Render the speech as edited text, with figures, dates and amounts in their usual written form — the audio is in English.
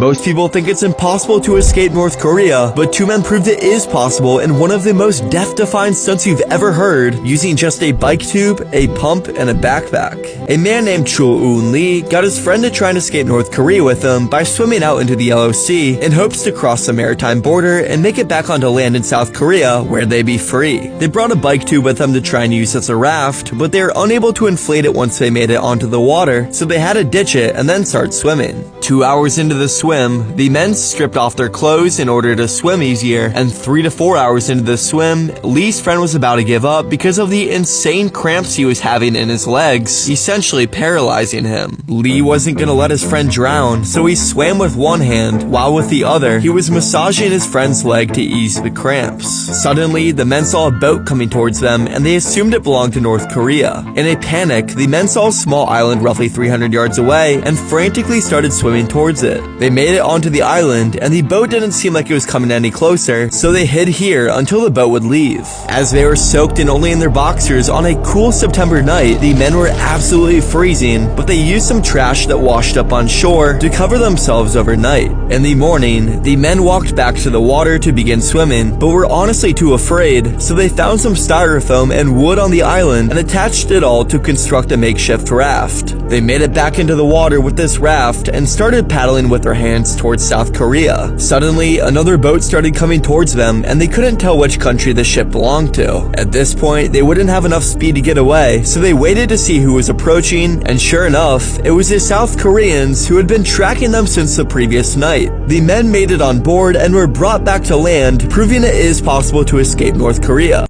Most people think it's impossible to escape North Korea, but two men proved it is possible in one of the most death-defying stunts you've ever heard, using just a bike tube, a pump, and a backpack. A man named Chul-Eun Lee got his friend to try and escape North Korea with him by swimming out into the Yellow Sea in hopes to cross the maritime border and make it back onto land in South Korea where they'd be free. They brought a bike tube with them to try and use as a raft, but they were unable to inflate it once they made it onto the water, so they had to ditch it and then start swimming. 2 hours into the swim, the men stripped off their clothes in order to swim easier, and 3 to 4 hours into the swim, Lee's friend was about to give up because of the insane cramps he was having in his legs, essentially paralyzing him. Lee wasn't gonna let his friend drown, so he swam with one hand, while with the other, he was massaging his friend's leg to ease the cramps. Suddenly, the men saw a boat coming towards them, and they assumed it belonged to North Korea. In a panic, the men saw a small island roughly 300 yards away, and frantically started swimming towards it. They made it onto the island, and the boat didn't seem like it was coming any closer, so they hid here until the boat would leave. As they were soaked and only in their boxers on a cool September night, the men were absolutely freezing, but they used some trash that washed up on shore to cover themselves overnight. In the morning, the men walked back to the water to begin swimming, but were honestly too afraid, so they found some styrofoam and wood on the island and attached it all to construct a makeshift raft. They made it back into the water with this raft and started paddling with their hands towards South Korea. Suddenly, another boat started coming towards them, and they couldn't tell which country the ship belonged to. At this point, they wouldn't have enough speed to get away, so they waited to see who was approaching, and sure enough, it was the South Koreans who had been tracking them since the previous night. The men made it on board and were brought back to land, proving it is possible to escape North Korea.